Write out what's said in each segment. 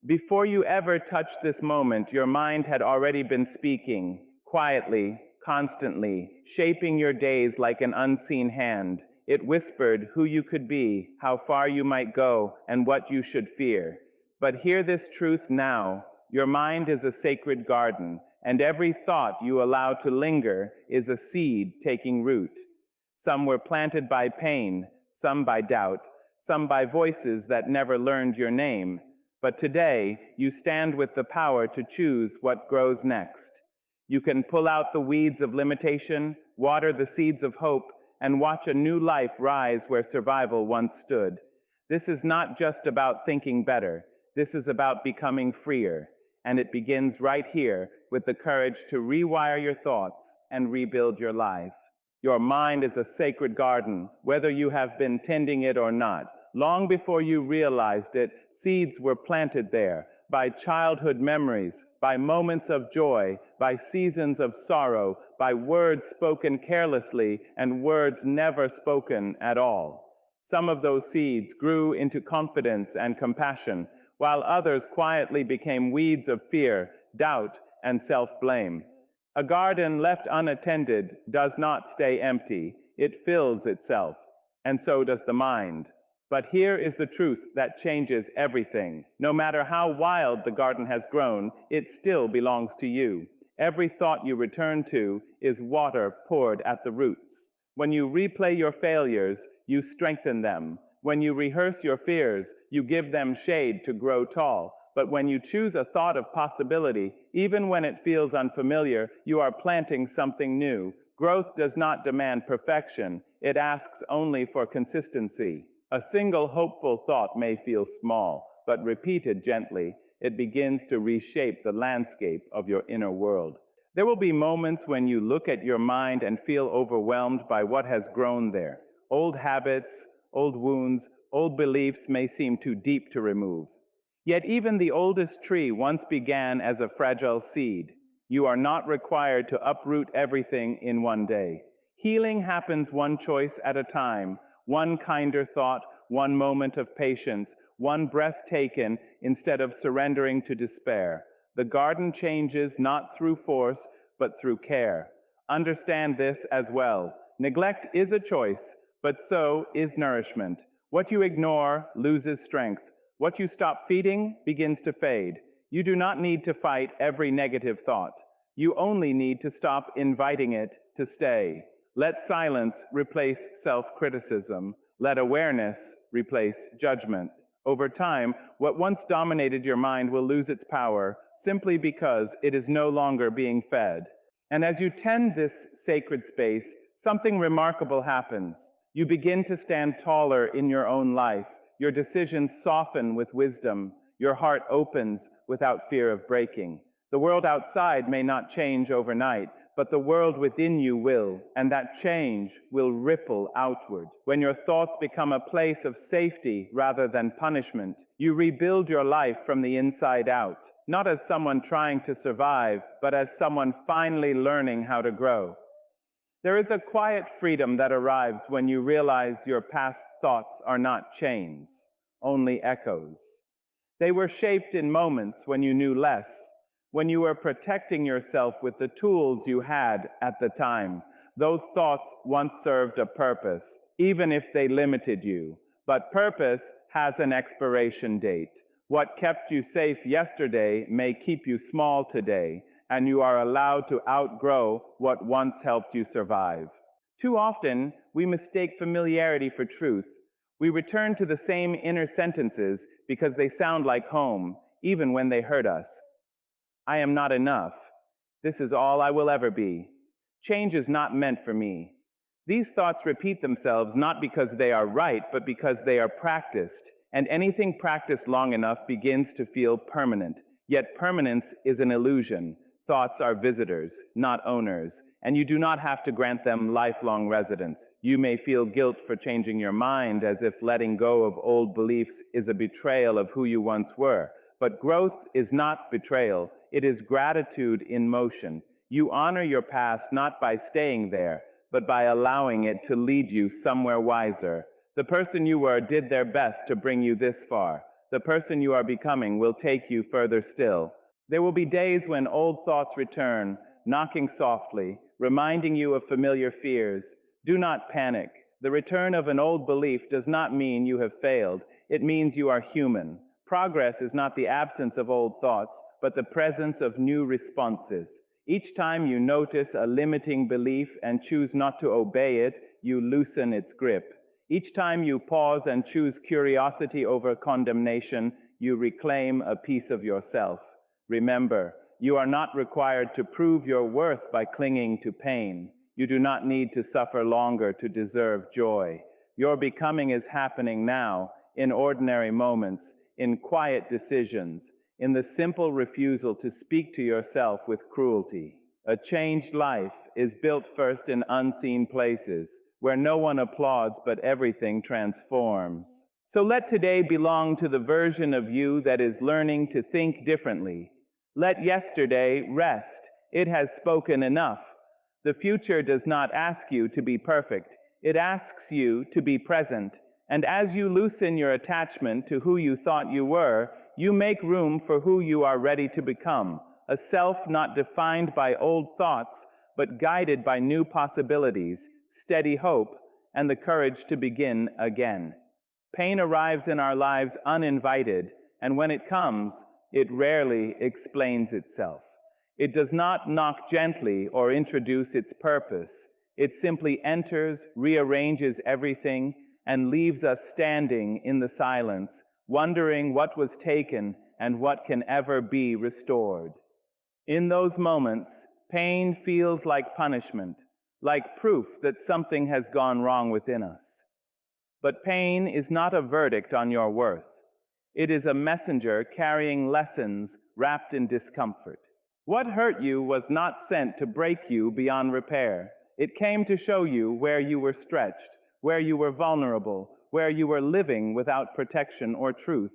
Before you ever touched this moment, your mind had already been speaking, quietly, constantly, shaping your days like an unseen hand. It whispered who you could be, how far you might go, and what you should fear. But hear this truth now: your mind is a sacred garden, and every thought you allow to linger is a seed taking root. Some were planted by pain, some by doubt, some by voices that never learned your name. But today, you stand with the power to choose what grows next. You can pull out the weeds of limitation, water the seeds of hope, and watch a new life rise where survival once stood. This is not just about thinking better. This is about becoming freer. And it begins right here with the courage to rewire your thoughts and rebuild your life. Your mind is a sacred garden, whether you have been tending it or not. Long before you realized it, seeds were planted there, by childhood memories, by moments of joy, by seasons of sorrow, by words spoken carelessly and words never spoken at all. Some of those seeds grew into confidence and compassion, while others quietly became weeds of fear, doubt, and self-blame. A garden left unattended does not stay empty. It fills itself, and so does the mind. But here is the truth that changes everything. No matter how wild the garden has grown, it still belongs to you. Every thought you return to is water poured at the roots. When you replay your failures, you strengthen them. When you rehearse your fears, you give them shade to grow tall. But when you choose a thought of possibility, even when it feels unfamiliar, you are planting something new. Growth does not demand perfection. It asks only for consistency. A single hopeful thought may feel small, but repeated gently, it begins to reshape the landscape of your inner world. There will be moments when you look at your mind and feel overwhelmed by what has grown there. Old habits, old wounds, old beliefs may seem too deep to remove. Yet even the oldest tree once began as a fragile seed. You are not required to uproot everything in one day. Healing happens one choice at a time, one kinder thought, one moment of patience, one breath taken instead of surrendering to despair. The garden changes not through force, but through care. Understand this as well. Neglect is a choice, but so is nourishment. What you ignore loses strength. What you stop feeding begins to fade. You do not need to fight every negative thought. You only need to stop inviting it to stay. Let silence replace self-criticism. Let awareness replace judgment. Over time, what once dominated your mind will lose its power simply because it is no longer being fed. And as you tend this sacred space, something remarkable happens. You begin to stand taller in your own life. Your decisions soften with wisdom. Your heart opens without fear of breaking. The world outside may not change overnight, but the world within you will, and that change will ripple outward. When your thoughts become a place of safety rather than punishment, you rebuild your life from the inside out, not as someone trying to survive, but as someone finally learning how to grow. There is a quiet freedom that arrives when you realize your past thoughts are not chains, only echoes. They were shaped in moments when you knew less, when you were protecting yourself with the tools you had at the time. Those thoughts once served a purpose, even if they limited you. But purpose has an expiration date. What kept you safe yesterday may keep you small today, and you are allowed to outgrow what once helped you survive. Too often, we mistake familiarity for truth. We return to the same inner sentences because they sound like home, even when they hurt us. I am not enough. This is all I will ever be. Change is not meant for me. These thoughts repeat themselves not because they are right, but because they are practiced, and anything practiced long enough begins to feel permanent. Yet permanence is an illusion. Thoughts are visitors, not owners, and you do not have to grant them lifelong residence. You may feel guilt for changing your mind, as if letting go of old beliefs is a betrayal of who you once were. But growth is not betrayal. It is gratitude in motion. You honor your past not by staying there, but by allowing it to lead you somewhere wiser. The person you were did their best to bring you this far. The person you are becoming will take you further still. There will be days when old thoughts return, knocking softly, reminding you of familiar fears. Do not panic. The return of an old belief does not mean you have failed. It means you are human. Progress is not the absence of old thoughts, but the presence of new responses. Each time you notice a limiting belief and choose not to obey it, you loosen its grip. Each time you pause and choose curiosity over condemnation, you reclaim a piece of yourself. Remember, you are not required to prove your worth by clinging to pain. You do not need to suffer longer to deserve joy. Your becoming is happening now, in ordinary moments, in quiet decisions, in the simple refusal to speak to yourself with cruelty. A changed life is built first in unseen places, where no one applauds but everything transforms. So let today belong to the version of you that is learning to think differently. Let yesterday rest. It has spoken enough. The future does not ask you to be perfect. It asks you to be present. And as you loosen your attachment to who you thought you were, you make room for who you are ready to become, a self not defined by old thoughts, but guided by new possibilities, steady hope, and the courage to begin again. Pain arrives in our lives uninvited, and when it comes, it rarely explains itself. It does not knock gently or introduce its purpose. It simply enters, rearranges everything, and leaves us standing in the silence, wondering what was taken and what can ever be restored. In those moments, pain feels like punishment, like proof that something has gone wrong within us. But pain is not a verdict on your worth. It is a messenger carrying lessons wrapped in discomfort. What hurt you was not sent to break you beyond repair. It came to show you where you were stretched, where you were vulnerable, where you were living without protection or truth.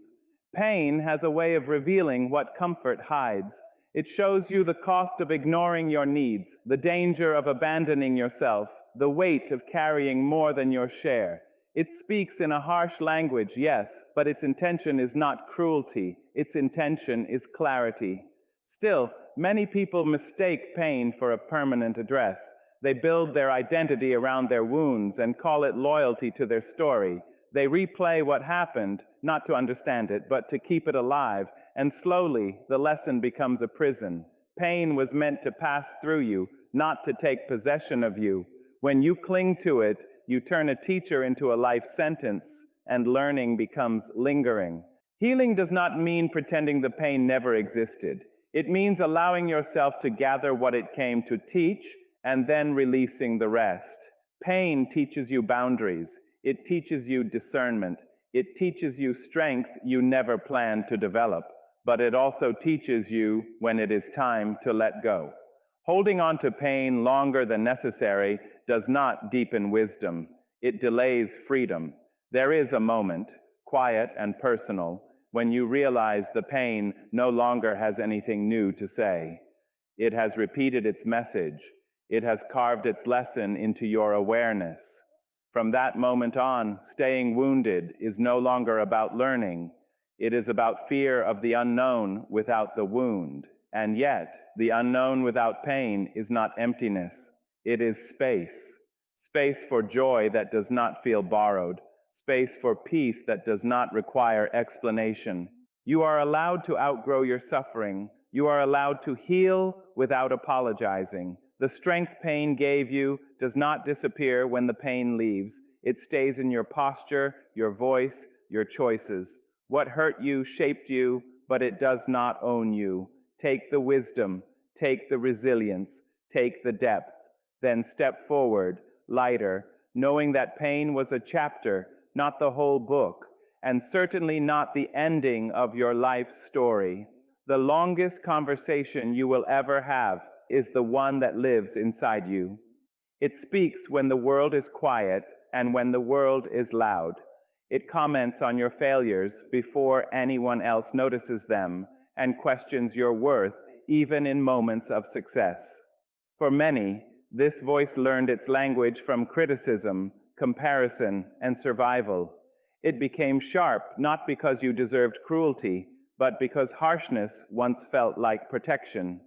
Pain has a way of revealing what comfort hides. It shows you the cost of ignoring your needs, the danger of abandoning yourself, the weight of carrying more than your share. It speaks in a harsh language, yes, but its intention is not cruelty. Its intention is clarity. Still, many people mistake pain for a permanent address. They build their identity around their wounds and call it loyalty to their story. They replay what happened, not to understand it, but to keep it alive, and slowly the lesson becomes a prison. Pain was meant to pass through you, not to take possession of you. When you cling to it, you turn a teacher into a life sentence, and learning becomes lingering. Healing does not mean pretending the pain never existed. It means allowing yourself to gather what it came to teach, and then releasing the rest. Pain teaches you boundaries. It teaches you discernment. It teaches you strength you never planned to develop. But it also teaches you when it is time to let go. Holding on to pain longer than necessary does not deepen wisdom. It delays freedom. There is a moment, quiet and personal, when you realize the pain no longer has anything new to say. It has repeated its message. It has carved its lesson into your awareness. From that moment on, staying wounded is no longer about learning. It is about fear of the unknown without the wound. And yet, the unknown without pain is not emptiness. It is space. Space for joy that does not feel borrowed. Space for peace that does not require explanation. You are allowed to outgrow your suffering. You are allowed to heal without apologizing. The strength pain gave you does not disappear when the pain leaves. It stays in your posture, your voice, your choices. What hurt you shaped you, but it does not own you. Take the wisdom, take the resilience, take the depth, then step forward, lighter, knowing that pain was a chapter, not the whole book, and certainly not the ending of your life's story. The longest conversation you will ever have is the one that lives inside you. It speaks when the world is quiet and when the world is loud. It comments on your failures before anyone else notices them and questions your worth even in moments of success. For many, this voice learned its language from criticism, comparison, and survival. It became sharp not because you deserved cruelty, but because harshness once felt like protection.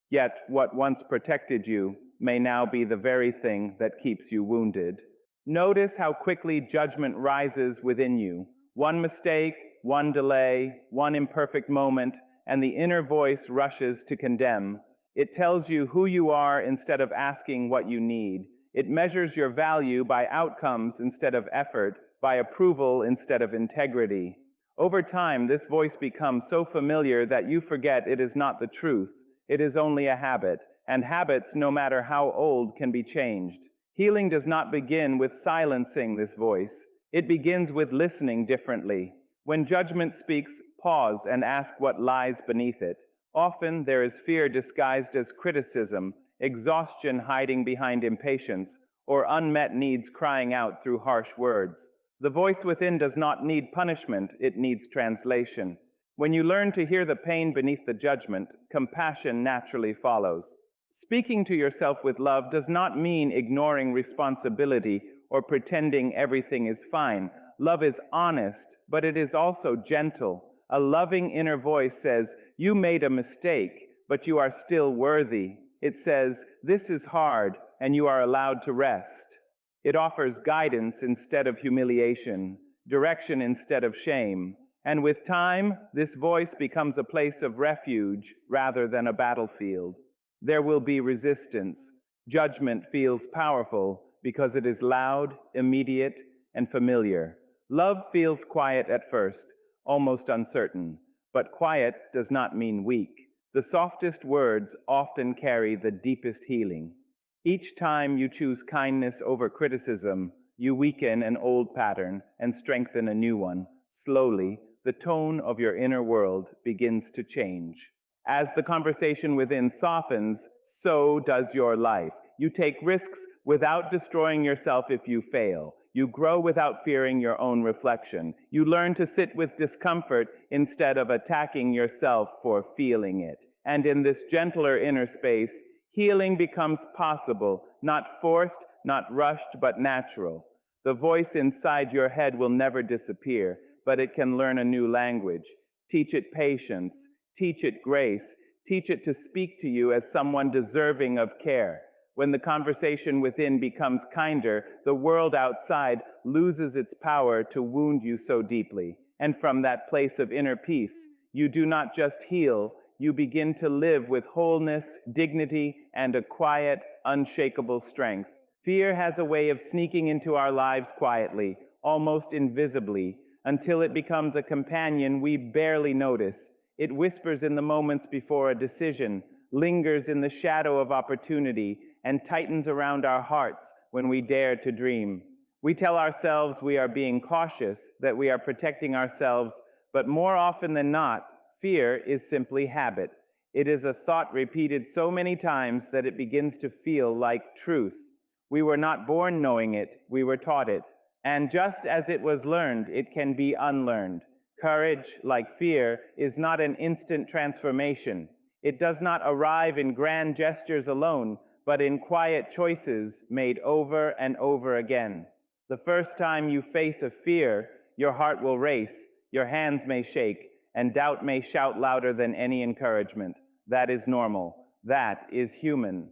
Yet what once protected you may now be the very thing that keeps you wounded. Notice how quickly judgment rises within you. One mistake, one delay, one imperfect moment, and the inner voice rushes to condemn. It tells you who you are instead of asking what you need. It measures your value by outcomes instead of effort, by approval instead of integrity. Over time, this voice becomes so familiar that you forget it is not the truth. It is only a habit, and habits, no matter how old, can be changed. Healing does not begin with silencing this voice. It begins with listening differently. When judgment speaks, pause and ask what lies beneath it. Often there is fear disguised as criticism, exhaustion hiding behind impatience, or unmet needs crying out through harsh words. The voice within does not need punishment, it needs translation. When you learn to hear the pain beneath the judgment, compassion naturally follows. Speaking to yourself with love does not mean ignoring responsibility or pretending everything is fine. Love is honest, but it is also gentle. A loving inner voice says, "You made a mistake, but you are still worthy." It says, "This is hard, and you are allowed to rest." It offers guidance instead of humiliation, direction instead of shame. And with time, this voice becomes a place of refuge rather than a battlefield. There will be resistance. Judgment feels powerful because it is loud, immediate, and familiar. Love feels quiet at first, almost uncertain, but quiet does not mean weak. The softest words often carry the deepest healing. Each time you choose kindness over criticism, you weaken an old pattern and strengthen a new one. Slowly, the tone of your inner world begins to change. As the conversation within softens, so does your life. You take risks without destroying yourself if you fail. You grow without fearing your own reflection. You learn to sit with discomfort instead of attacking yourself for feeling it. And in this gentler inner space, healing becomes possible, not forced, not rushed, but natural. The voice inside your head will never disappear, but it can learn a new language. Teach it patience, teach it grace, teach it to speak to you as someone deserving of care. When the conversation within becomes kinder, the world outside loses its power to wound you so deeply. And from that place of inner peace, you do not just heal, you begin to live with wholeness, dignity, and a quiet, unshakable strength. Fear has a way of sneaking into our lives quietly, almost invisibly, until it becomes a companion we barely notice. It whispers in the moments before a decision, lingers in the shadow of opportunity, and tightens around our hearts when we dare to dream. We tell ourselves we are being cautious, that we are protecting ourselves, but more often than not, fear is simply habit. It is a thought repeated so many times that it begins to feel like truth. We were not born knowing it, we were taught it. And just as it was learned, it can be unlearned. Courage, like fear, is not an instant transformation. It does not arrive in grand gestures alone, but in quiet choices made over and over again. The first time you face a fear, your heart will race, your hands may shake, and doubt may shout louder than any encouragement. That is normal. That is human.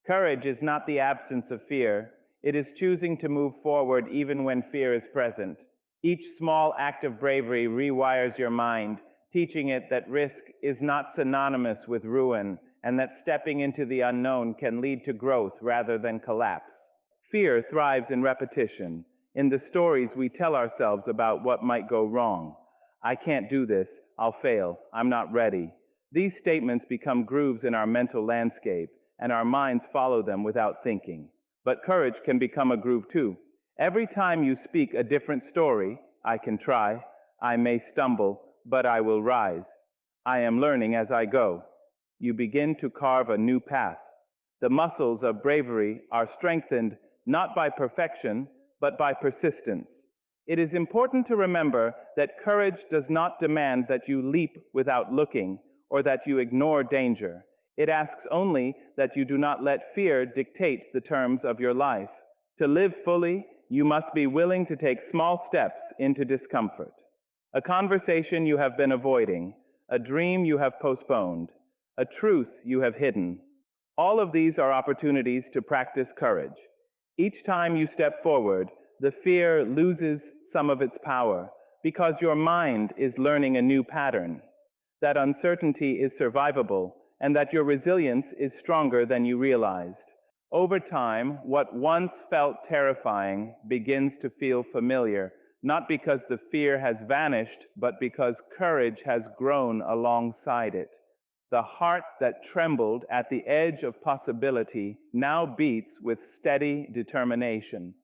Courage is not the absence of fear. It is choosing to move forward even when fear is present. Each small act of bravery rewires your mind, teaching it that risk is not synonymous with ruin, and that stepping into the unknown can lead to growth rather than collapse. Fear thrives in repetition, in the stories we tell ourselves about what might go wrong. I can't do this, I'll fail, I'm not ready. These statements become grooves in our mental landscape, and our minds follow them without thinking. But courage can become a groove too. Every time you speak a different story, I can try, I may stumble, but I will rise. I am learning as I go. You begin to carve a new path. The muscles of bravery are strengthened not by perfection, but by persistence. It is important to remember that courage does not demand that you leap without looking or that you ignore danger. It asks only that you do not let fear dictate the terms of your life. To live fully, you must be willing to take small steps into discomfort. A conversation you have been avoiding, a dream you have postponed, a truth you have hidden. All of these are opportunities to practice courage. Each time you step forward, the fear loses some of its power because your mind is learning a new pattern, that uncertainty is survivable, and that your resilience is stronger than you realized. Over time, what once felt terrifying begins to feel familiar, not because the fear has vanished, but because courage has grown alongside it. The heart that trembled at the edge of possibility now beats with steady determination.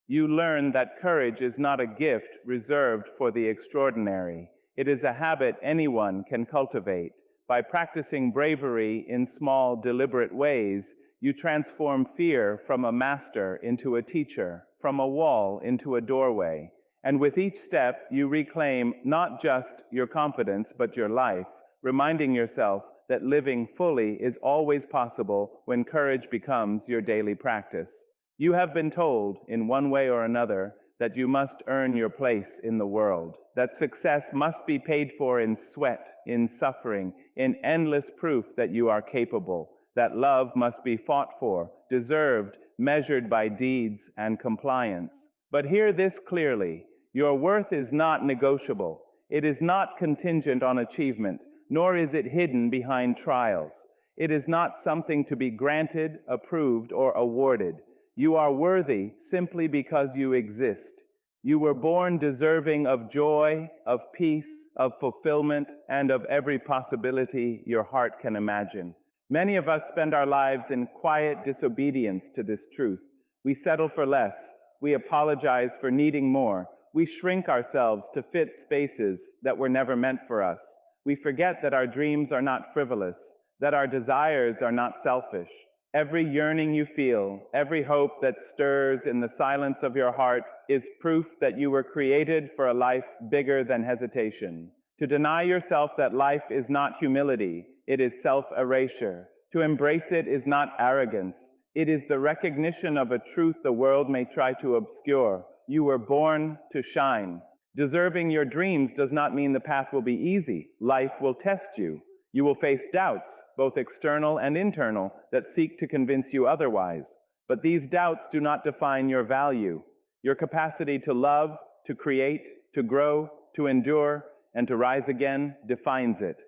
You learn that courage is not a gift reserved for the extraordinary. It is a habit anyone can cultivate. By practicing bravery in small, deliberate ways, you transform fear from a master into a teacher, from a wall into a doorway. And with each step, you reclaim not just your confidence, but your life, reminding yourself that living fully is always possible when courage becomes your daily practice. You have been told, in one way or another, that you must earn your place in the world, that success must be paid for in sweat, in suffering, in endless proof that you are capable, that love must be fought for, deserved, measured by deeds and compliance. But hear this clearly: your worth is not negotiable. It is not contingent on achievement, nor is it hidden behind trials. It is not something to be granted, approved, or awarded. You are worthy simply because you exist. You were born deserving of joy, of peace, of fulfillment, and of every possibility your heart can imagine. Many of us spend our lives in quiet disobedience to this truth. We settle for less. We apologize for needing more. We shrink ourselves to fit spaces that were never meant for us. We forget that our dreams are not frivolous, that our desires are not selfish. Every yearning you feel, every hope that stirs in the silence of your heart is proof that you were created for a life bigger than hesitation. To deny yourself that life is not humility, it is self-erasure. To embrace it is not arrogance. It is the recognition of a truth the world may try to obscure. You were born to shine. Deserving your dreams does not mean the path will be easy. Life will test you. You will face doubts, both external and internal, that seek to convince you otherwise. But these doubts do not define your value. Your capacity to love, to create, to grow, to endure, and to rise again defines it.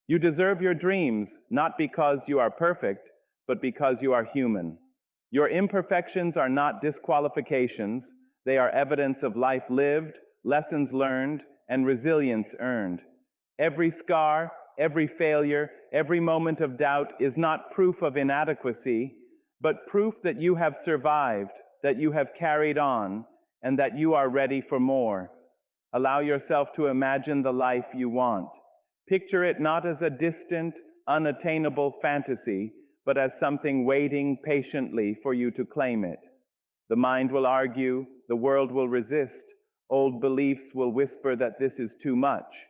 You deserve your dreams, not because you are perfect, but because you are human. Your imperfections are not disqualifications. They are evidence of life lived, lessons learned, and resilience earned. Every scar, every failure, every moment of doubt is not proof of inadequacy, but proof that you have survived, that you have carried on, and that you are ready for more. Allow yourself to imagine the life you want. Picture it not as a distant, unattainable fantasy, but as something waiting patiently for you to claim it. The mind will argue, the world will resist, old beliefs will whisper that this is too much.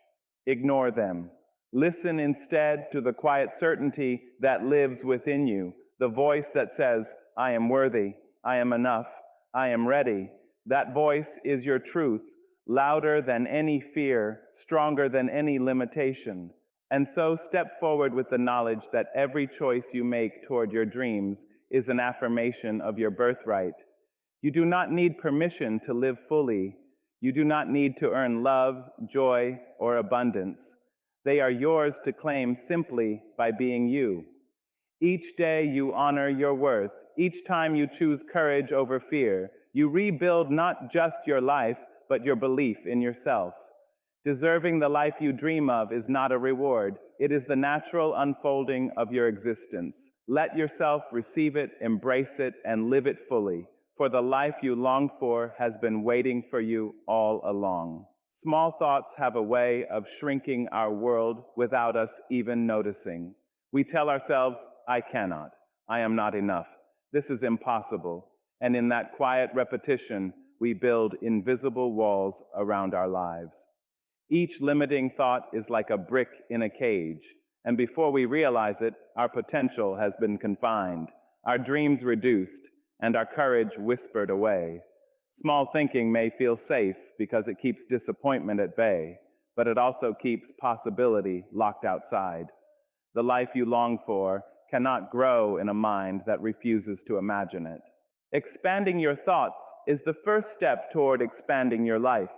Ignore them. Listen instead to the quiet certainty that lives within you, the voice that says, I am worthy, I am enough, I am ready. That voice is your truth, louder than any fear, stronger than any limitation. And so step forward with the knowledge that every choice you make toward your dreams is an affirmation of your birthright. You do not need permission to live fully. You do not need to earn love, joy, or abundance. They are yours to claim simply by being you. Each day you honor your worth. Each time you choose courage over fear, you rebuild not just your life, but your belief in yourself. Deserving the life you dream of is not a reward. It is the natural unfolding of your existence. Let yourself receive it, embrace it, and live it fully. For the life you long for has been waiting for you all along. Small thoughts have a way of shrinking our world without us even noticing. We tell ourselves, I cannot, I am not enough, this is impossible. And in that quiet repetition, we build invisible walls around our lives. Each limiting thought is like a brick in a cage, and before we realize it, our potential has been confined, our dreams reduced, and our courage whispered away. Small thinking may feel safe because it keeps disappointment at bay, but it also keeps possibility locked outside. The life you long for cannot grow in a mind that refuses to imagine it. Expanding your thoughts is the first step toward expanding your life.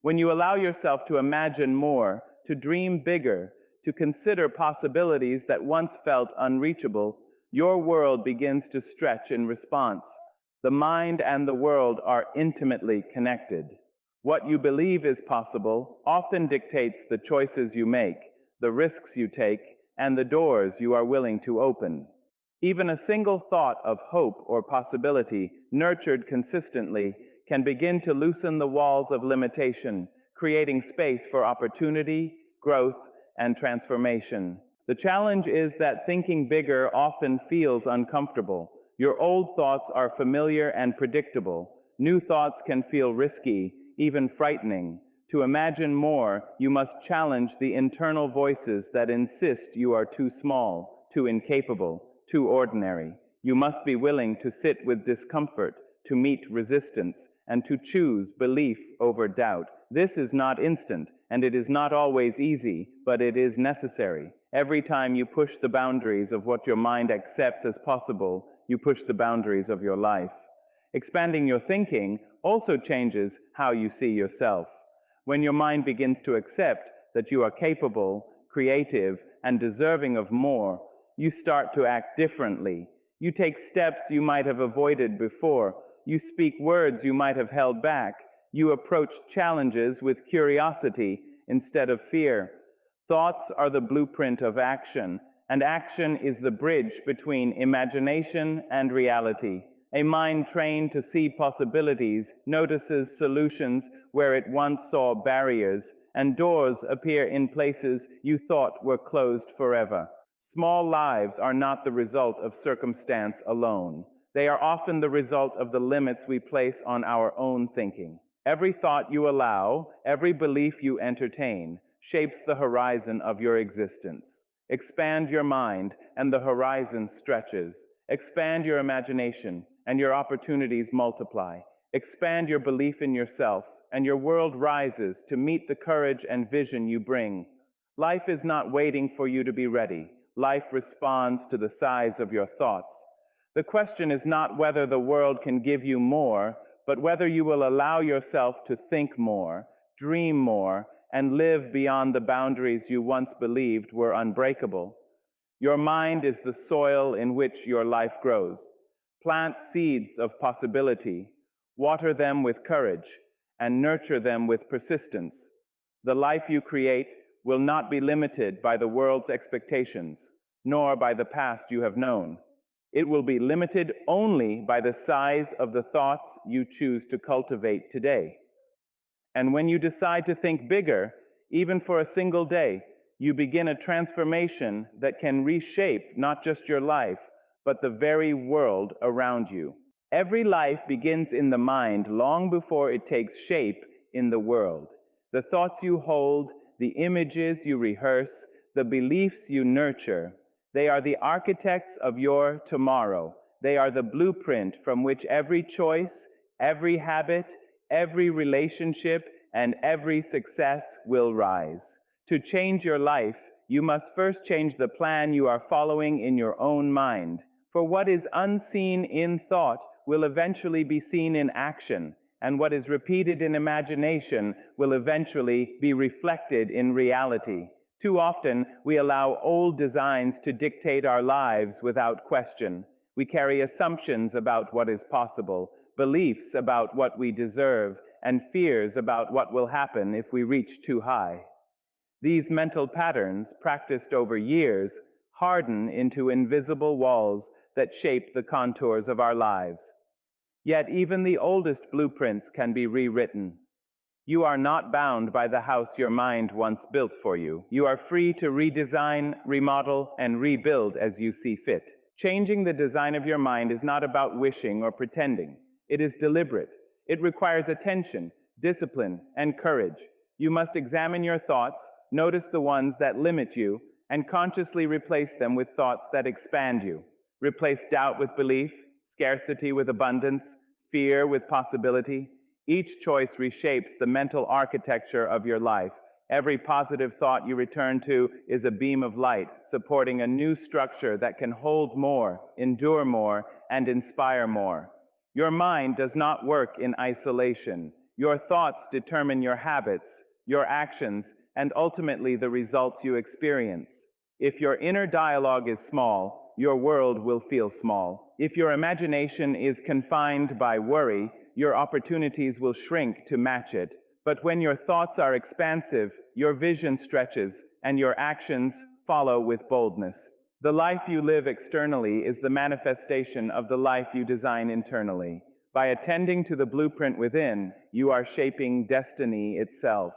When you allow yourself to imagine more, to dream bigger, to consider possibilities that once felt unreachable, your world begins to stretch in response. The mind and the world are intimately connected. What you believe is possible often dictates the choices you make, the risks you take, and the doors you are willing to open. Even a single thought of hope or possibility, nurtured consistently, can begin to loosen the walls of limitation, creating space for opportunity, growth, and transformation. The challenge is that thinking bigger often feels uncomfortable. Your old thoughts are familiar and predictable. New thoughts can feel risky, even frightening. To imagine more, you must challenge the internal voices that insist you are too small, too incapable, too ordinary. You must be willing to sit with discomfort, to meet resistance, and to choose belief over doubt. This is not instant, and it is not always easy, but it is necessary. Every time you push the boundaries of what your mind accepts as possible, you push the boundaries of your life. Expanding your thinking also changes how you see yourself. When your mind begins to accept that you are capable, creative, and deserving of more, you start to act differently. You take steps you might have avoided before. You speak words you might have held back. You approach challenges with curiosity instead of fear. Thoughts are the blueprint of action, and action is the bridge between imagination and reality. A mind trained to see possibilities notices solutions where it once saw barriers, and doors appear in places you thought were closed forever. Small lives are not the result of circumstance alone. They are often the result of the limits we place on our own thinking. Every thought you allow, every belief you entertain, shapes the horizon of your existence. Expand your mind, and the horizon stretches. Expand your imagination, and your opportunities multiply. Expand your belief in yourself, and your world rises to meet the courage and vision you bring. Life is not waiting for you to be ready. Life responds to the size of your thoughts. The question is not whether the world can give you more, but whether you will allow yourself to think more, dream more, and live beyond the boundaries you once believed were unbreakable. Your mind is the soil in which your life grows. Plant seeds of possibility, water them with courage, and nurture them with persistence. The life you create will not be limited by the world's expectations, nor by the past you have known. It will be limited only by the size of the thoughts you choose to cultivate today. And when you decide to think bigger, even for a single day, you begin a transformation that can reshape not just your life, but the very world around you. Every life begins in the mind long before it takes shape in the world. The thoughts you hold, the images you rehearse, the beliefs you nurture, they are the architects of your tomorrow. They are the blueprint from which every choice, every habit, every relationship, and every success will rise. To change your life, you must first change the plan you are following in your own mind. For what is unseen in thought will eventually be seen in action, and what is repeated in imagination will eventually be reflected in reality. Too often, we allow old designs to dictate our lives without question. We carry assumptions about what is possible, beliefs about what we deserve, and fears about what will happen if we reach too high. These mental patterns, practiced over years, harden into invisible walls that shape the contours of our lives. Yet even the oldest blueprints can be rewritten. You are not bound by the house your mind once built for you. You are free to redesign, remodel, and rebuild as you see fit. Changing the design of your mind is not about wishing or pretending. It is deliberate. It requires attention, discipline, and courage. You must examine your thoughts, notice the ones that limit you, and consciously replace them with thoughts that expand you. Replace doubt with belief, scarcity with abundance, fear with possibility. Each choice reshapes the mental architecture of your life. Every positive thought you return to is a beam of light, supporting a new structure that can hold more, endure more, and inspire more. Your mind does not work in isolation. Your thoughts determine your habits, your actions, and ultimately the results you experience. If your inner dialogue is small, your world will feel small. If your imagination is confined by worry, your opportunities will shrink to match it. But when your thoughts are expansive, your vision stretches, and your actions follow with boldness. The life you live externally is the manifestation of the life you design internally. By attending to the blueprint within, you are shaping destiny itself.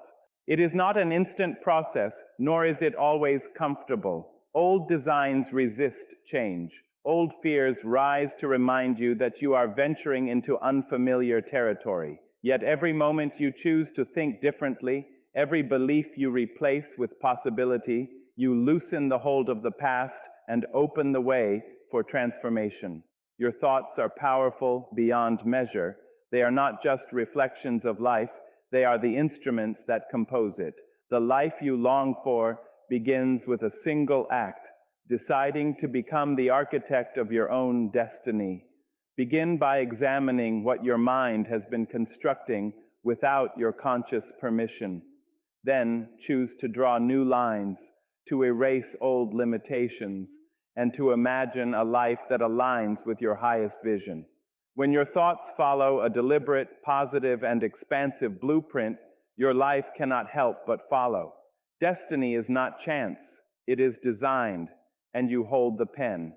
It is not an instant process, nor is it always comfortable. Old designs resist change. Old fears rise to remind you that you are venturing into unfamiliar territory. Yet every moment you choose to think differently, every belief you replace with possibility, you loosen the hold of the past and open the way for transformation. Your thoughts are powerful beyond measure. They are not just reflections of life, they are the instruments that compose it. The life you long for begins with a single act, deciding to become the architect of your own destiny. Begin by examining what your mind has been constructing without your conscious permission. Then choose to draw new lines, to erase old limitations, and to imagine a life that aligns with your highest vision. When your thoughts follow a deliberate, positive, and expansive blueprint, your life cannot help but follow. Destiny is not chance, it is designed, and you hold the pen.